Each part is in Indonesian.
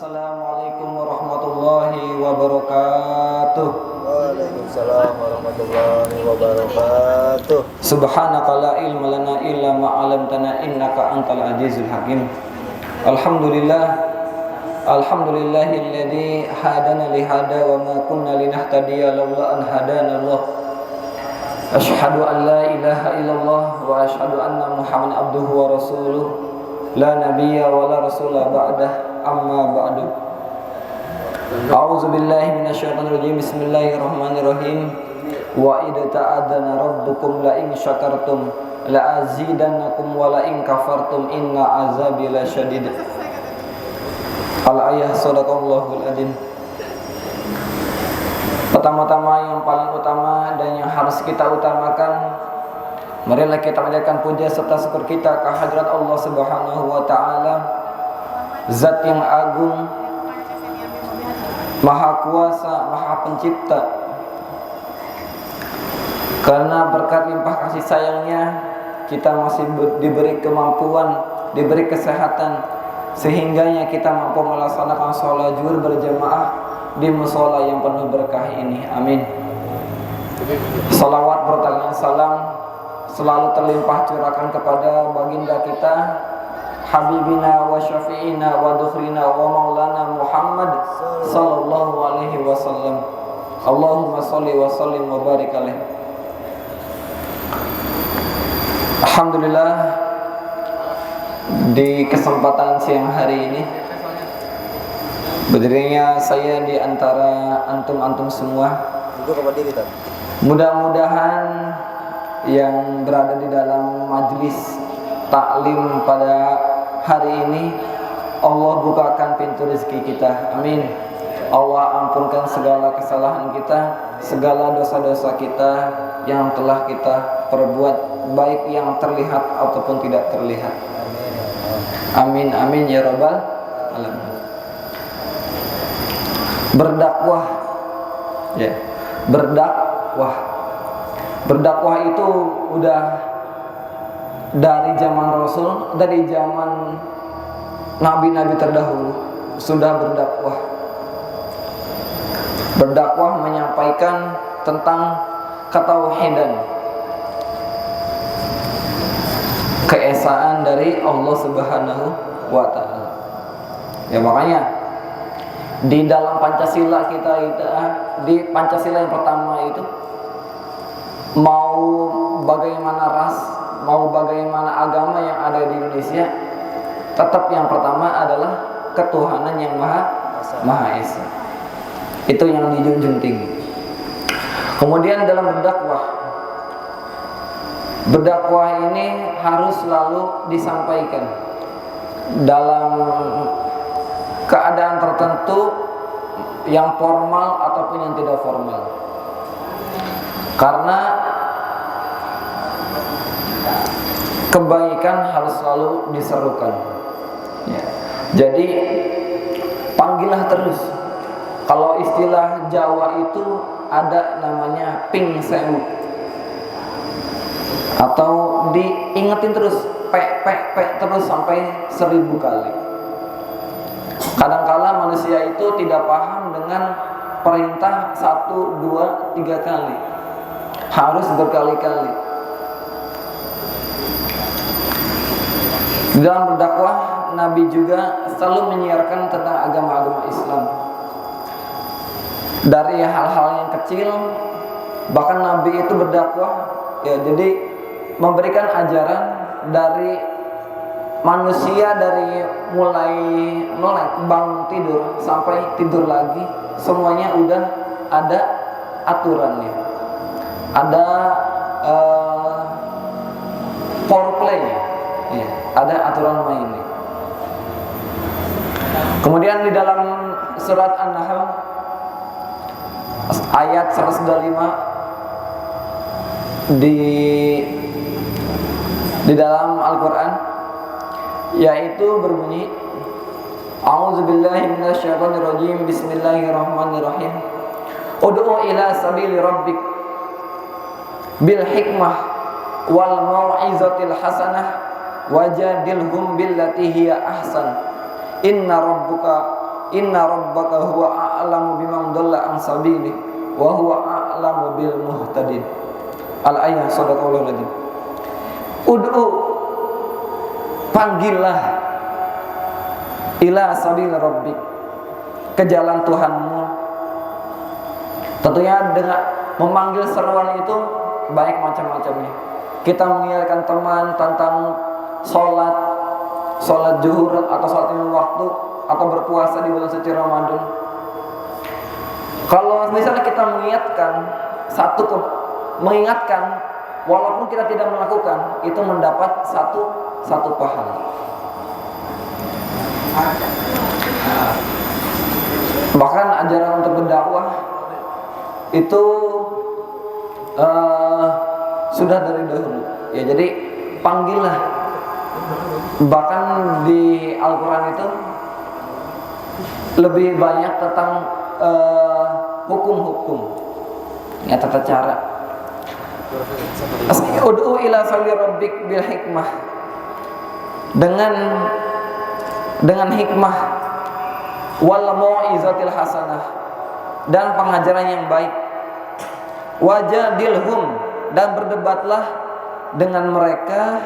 Assalamualaikum warahmatullahi wabarakatuh. Waalaikumsalam warahmatullahi wabarakatuh. Subhanaka la ilma lana illa ma 'allamtana innaka antal azizul hakim. Alhamdulillahilladzi hadana li hada wa ma kunna linahtadiya laula an hadana Allah. Asyhadu an la ilaha illallah wa asyhadu anna Muhammadan abduhu wa rasuluh. La nabiyya wa la rasula ba'dah. Amma ba'du. A'udzu billahi minasyaitonir rajim. Bismillahirrahmanirrahim. Wa idza ta'adzana rabbukum la in syakartum la azidannakum wa la in kafartum inna azabi lasyadid. Al-ayah sadaqallahul adzim. Pertama-tama yang paling utama dan yang harus kita utamakan, marilah kita panjatkan puja serta syukur kita kehadirat Allah Subhanahu wa taala, Zat yang agung, Maha Kuasa, Maha Pencipta. Karena berkat limpah kasih sayangnya, kita masih diberi kemampuan, diberi kesehatan, sehingganya kita mampu melaksanakan sholat zuhur berjamaah di musola yang penuh berkah ini. Amin. Salawat bertanya salam selalu terlimpah curahkan kepada baginda kita, Habibina wa syafi'ina wa dukhrina wa maulana Muhammad sallallahu alaihi wasallam. Allahumma salli wa sallim wa barik alaih. Alhamdulillah, di kesempatan siang hari ini berdirinya saya di antara antum-antum semua. Mudah-mudahan yang berada di dalam majlis taklim pada hari ini Allah bukakan pintu rezeki kita. Amin. Allah ampunkan segala kesalahan kita, segala dosa-dosa kita yang telah kita perbuat, baik yang terlihat ataupun tidak terlihat. Amin amin ya rabbal alamin. Berdakwah, ya, berdakwah itu udah dari zaman Rasul, dari zaman nabi-nabi terdahulu sudah berdakwah. Berdakwah menyampaikan tentang ketauhidan, keesaan dari Allah Subhanahu wa taala. Ya makanya di dalam Pancasila kita itu, di Pancasila yang pertama itu, mau bagaimana ras, mau bagaimana agama yang ada di Indonesia, tetap yang pertama adalah ketuhanan yang Maha Esa. Itu yang dijunjung tinggi. Kemudian dalam berdakwah ini harus selalu disampaikan dalam keadaan tertentu, yang formal ataupun yang tidak formal. Karena kebaikan harus selalu diserukan, ya. Jadi panggillah terus. Kalau istilah Jawa itu ada namanya ping sewu, atau diingetin terus, pek terus sampai 1000 kali. Kadangkala manusia itu tidak paham dengan perintah 1, 2, 3 kali, harus berkali-kali. Di dalam berdakwah, Nabi juga selalu menyiarkan tentang agama-agama Islam. Dari hal-hal yang kecil, bahkan Nabi itu berdakwah, ya, jadi memberikan ajaran dari manusia, dari mulai melek, bangun tidur sampai tidur lagi, semuanya udah ada aturannya. Ada foreplay, ya, ada aturan mainnya. Kemudian di dalam surat An-Nahl ayat 125 di dalam Al-Qur'an, yaitu berbunyi, A'udzubillahi minasyaitonirrajim. Bismillahirrahmanirrahim. Ud'u ila sabili rabbik bil hikmah wal mau'izatil hasanah wajadilhum billati hiya ahsan. Inna inna rabbaka huwa a'lamu biman dhalla an sabili wa huwa a'lamu bil muhtadin. Al-ayah, sadaqallahu aladzim. Ud'u, panggillah, ila sabil rabbik, ke jalan Tuhanmu. Tentunya dengan memanggil seruan itu baik macam-macamnya. Kita mengingatkan teman tentang sholat zuhur atau sholat lima waktu, atau berpuasa di bulan suci Ramadan. Kalau misalnya kita mengingatkan walaupun kita tidak melakukan, itu mendapat satu pahala. Bahkan ajaran untuk berdakwah itu sudah dari dahulu. Ya, jadi panggillah. Bahkan di Al-Quran itu lebih banyak tentang hukum-hukum, ya, tata cara. Ud'u ila sabili rabbik bil hikmah, dengan hikmah, wal mau'izatil hasanah, dan pengajaran yang baik. Wajadilhum, dan berdebatlah dengan mereka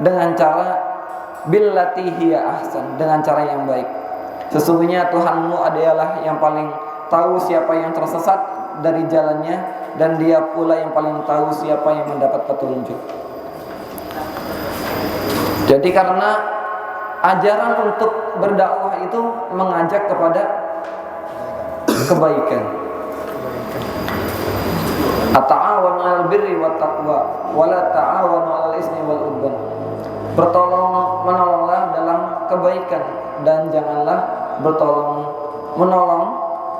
dengan cara billati hiya ahsan, dengan cara yang baik. Sesungguhnya Tuhanmu adalah yang paling tahu siapa yang tersesat dari jalannya, dan Dia pula yang paling tahu siapa yang mendapat petunjuk. Jadi karena ajaran untuk berdakwah itu mengajak kepada kebaikan. At-ta'awanu 'alal birri wat taqwa wa la ta'awanu 'alal ismi wal 'udwan. Menolonglah dalam kebaikan, dan janganlah menolong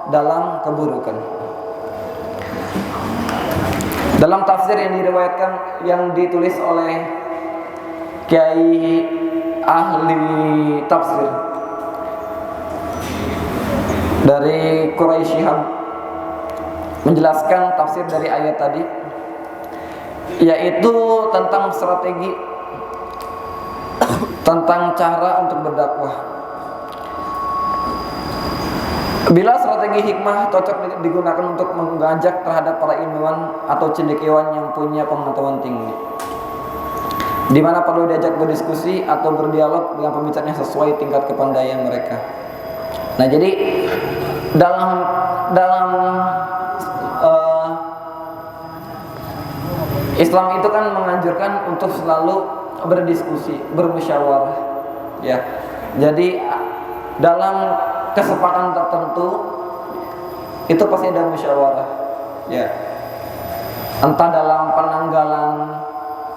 dalam keburukan. Dalam tafsir yang diriwayatkan, yang ditulis oleh kiai ahli tafsir dari Quraisy Shihab, menjelaskan tafsir dari ayat tadi, yaitu tentang strategi, tentang cara untuk berdakwah. Bila strategi hikmah cocok digunakan untuk mengajak terhadap para ilmuwan atau cendekiawan yang punya pengetahuan tinggi, di mana perlu diajak berdiskusi atau berdialog dengan pembicaranya sesuai tingkat kepandaian mereka. Nah, jadi dalam Islam itu kan menganjurkan untuk selalu berdiskusi, bermusyawarah, ya. Jadi dalam kesepakatan tertentu itu pasti ada musyawarah, ya. Entah dalam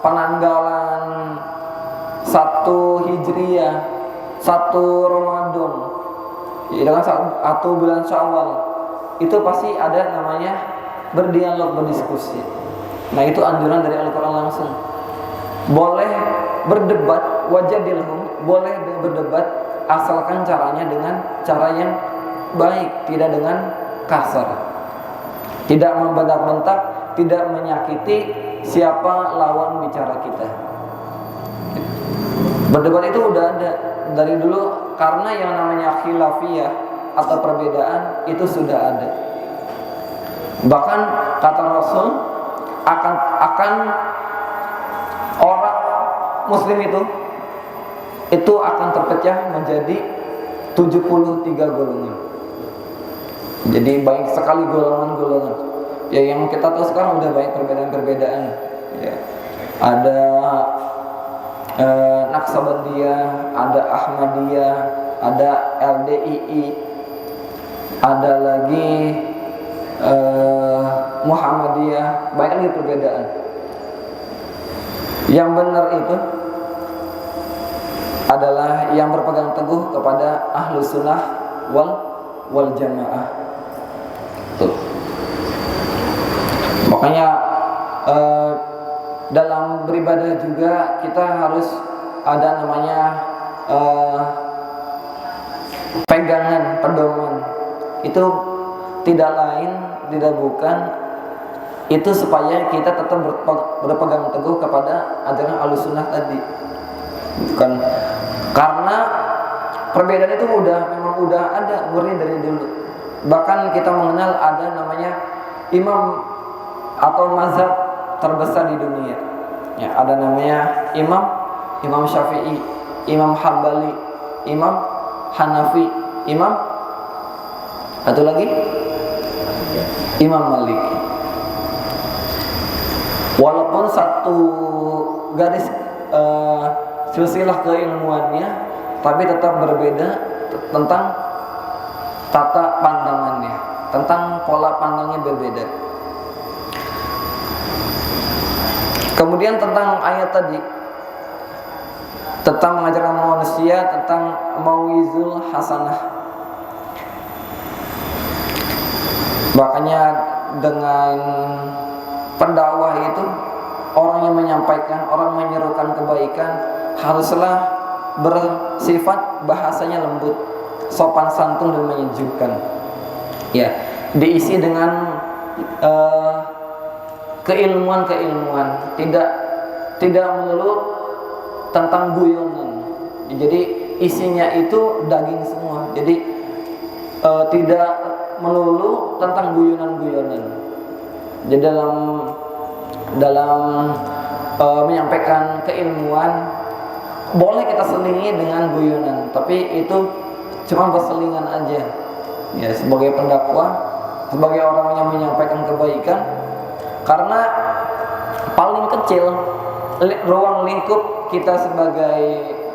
penanggalan 1 Hijriah, 1 Ramadan, ya, dengan 1 bulan Syawal, itu pasti ada namanya berdialog, berdiskusi. Nah, itu anjuran dari Al-Quran langsung. Boleh berdebat, wajadilhum, boleh berdebat, asalkan caranya dengan cara yang baik, tidak dengan kasar, tidak membentak-bentak, tidak menyakiti siapa lawan bicara kita. Berdebat itu udah ada dari dulu, karena yang namanya khilafiyah atau perbedaan itu sudah ada. Bahkan kata Rasul, akan orang Muslim itu akan terpecah menjadi 73 golongan. Jadi banyak sekali golongan-golongan. Ya, yang kita tahu sekarang udah banyak perbedaan-perbedaan. Ya. Ada Naqsabandiyah, ada Ahmadiyah, ada LDII, ada lagi Muhammadiyah, banyak lagi perbedaan. Yang benar itu adalah yang berpegang teguh kepada Ahlus Sunnah wal Jamaah. Tuh. Makanya dalam beribadah juga kita harus ada namanya pegangan, pedoman. Itu tidak lain, tidak bukan, itu supaya kita tetap berpegang teguh kepada ajaran Ahlus Sunnah tadi. Bukan karena perbedaan itu memang udah ada murni dari dulu. Bahkan kita mengenal ada namanya imam atau mazhab terbesar di dunia. Ya, ada namanya Imam Syafi'i, Imam Hambali, Imam Hanafi, satu lagi Imam Malik. Walaupun satu garis silsilah keilmuannya, tapi tetap berbeda tentang tata pandangannya, tentang pola pandangnya berbeda. Kemudian tentang ayat tadi, tentang mengajarkan manusia tentang mauizul hasanah. Makanya dengan pendakwah itu, orang yang menyampaikan, orang menyerukan kebaikan haruslah bersifat bahasanya lembut, sopan santun dan menyejukkan. Ya, diisi dengan keilmuan, tidak melulu tentang guyonan. Jadi isinya itu daging semua. Jadi tidak melulu tentang guyonan. Jadi dalam menyampaikan keilmuan boleh kita selingi dengan guyonan, tapi itu cuma berselingan aja. Ya, sebagai pendakwah, sebagai orang yang menyampaikan kebaikan, karena paling kecil ruang lingkup kita sebagai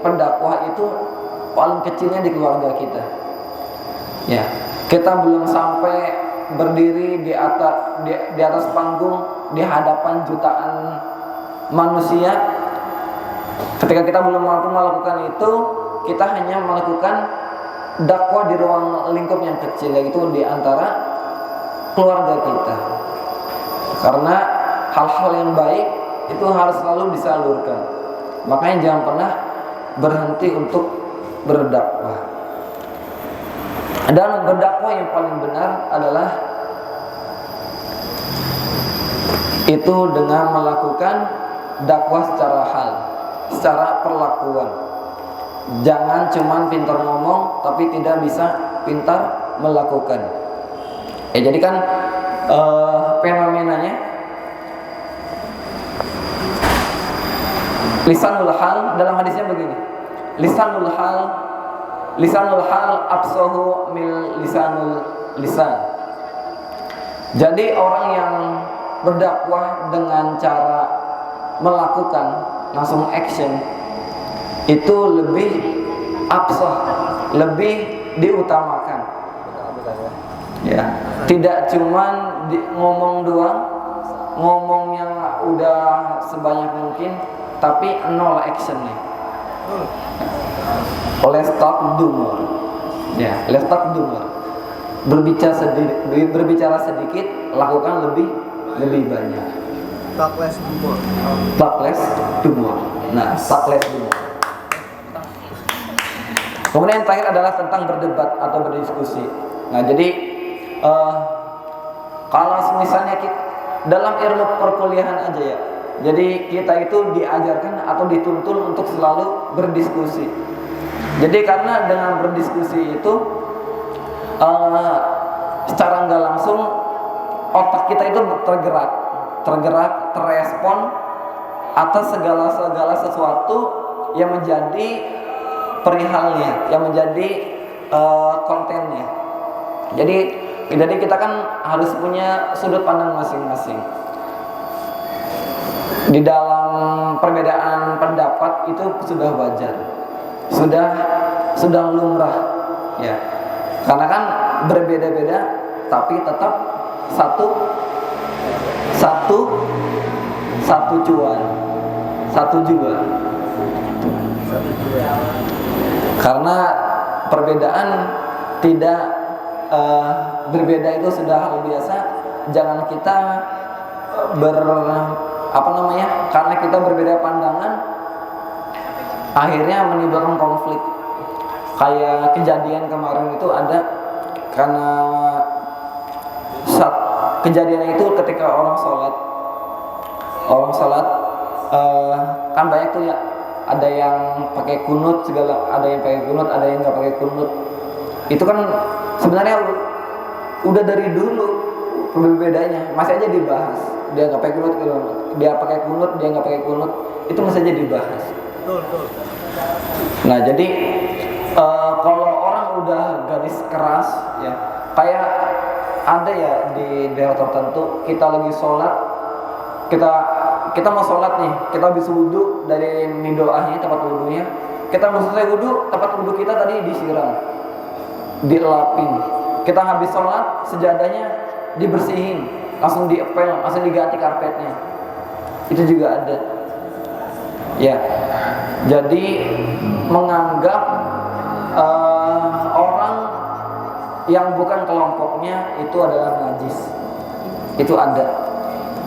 pendakwah itu paling kecilnya di keluarga kita. Ya, kita belum sampai berdiri di atas panggung di hadapan jutaan manusia. Ketika kita belum mampu melakukan itu, kita hanya melakukan dakwah di ruang lingkup yang kecil, yaitu di antara keluarga kita. Karena hal-hal yang baik itu harus selalu disalurkan. Makanya jangan pernah berhenti untuk berdakwah. Dan berdakwah yang paling benar adalah itu dengan melakukan dakwah secara hal, secara perlakuan. Jangan cuma pintar ngomong tapi tidak bisa pintar melakukan. Jadi kan fenomenanya lisanul hal, dalam hadisnya begini, lisanul hal absahu mil lisanul lisan. Jadi orang yang berdakwah dengan cara melakukan, langsung action, itu lebih absah, lebih diutamakan. Ya, tidak cuman ngomong doang, ngomong yang udah sebanyak mungkin, tapi nol actionnya. Let's talk do more. Ya, let's talk do more. Berbicara sedikit, lakukan lebih banyak. Talk less do more. Talk less do more. Nah, talk less do more. Kemudian yang terakhir adalah tentang berdebat atau berdiskusi. Nah, jadi kalau misalnya kita dalam ilmu perkuliahan aja ya, jadi kita itu diajarkan atau dituntun untuk selalu berdiskusi. Jadi karena dengan berdiskusi itu secara nggak langsung otak kita itu tergerak, terrespon atas segala sesuatu yang menjadi perihalnya, yang menjadi kontennya. Jadi kita kan harus punya sudut pandang masing-masing. Di dalam perbedaan pendapat itu sudah wajar, sudah lumrah, ya. Karena kan berbeda-beda, tapi tetap satu cuan, satu jua. Karena perbedaan tidak berbeda itu sudah hal biasa. Jangan kita karena kita berbeda pandangan akhirnya menimbulkan konflik. Kayak kejadian kemarin itu ada, karena kejadian itu ketika orang sholat kan banyak tuh ya, ada yang pakai kunut segala, ada yang pakai kunut, ada yang nggak pakai kunut. Itu kan sebenarnya udah dari dulu bedanya, masih aja dibahas. Dia nggak pakai kunut, dia pakai kunut, dia nggak pakai kunut, itu masih aja dibahas. Betul. Nah jadi kalau orang udah garis keras ya, kayak ada ya di daerah tertentu kita lagi sholat, kita mau sholat nih, kita habis wudhu dari doanya tempat wudhunya, kita mau selesai wudhu, tempat wudhu kita tadi disiram, dilapin, kita habis sholat sejadahnya dibersihin, langsung diepel, langsung diganti karpetnya, itu juga ada ya. Jadi menganggap orang yang bukan kelompoknya itu adalah najis, itu ada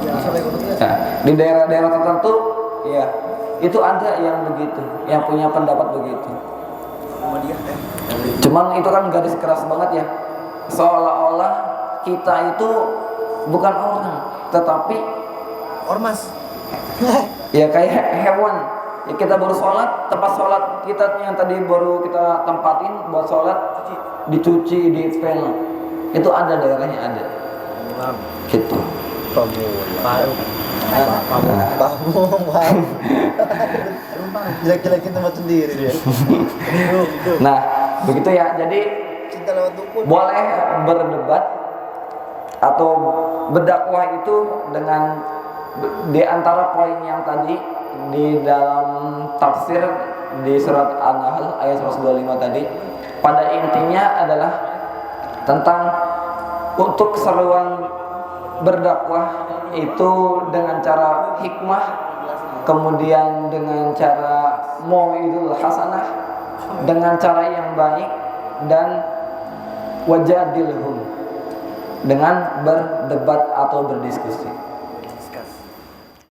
ya. Di daerah-daerah tertentu ya itu ada yang begitu, yang punya pendapat begitu. Cuman itu kan garis keras banget ya, seolah-olah kita itu bukan orang tetapi ormas. ya kayak hewan ya. Kita baru sholat, tempat sholat kita yang tadi baru kita tempatin buat sholat dicuci, diepel, itu ada daerahnya ada gitu. Jelek-jelekin tempat sendiri dia. Nah begitu ya. Jadi Cinta lewat dukun. boleh berdebat atau berdakwah itu dengan di antara poin yang tadi di dalam tafsir di surat An-Nahl ayat 125 tadi, pada intinya adalah tentang untuk keseruan berdakwah itu dengan cara hikmah, kemudian dengan cara mau'idul hasanah, dengan cara yang baik, dan wajadilhum, dengan berdebat atau berdiskusi.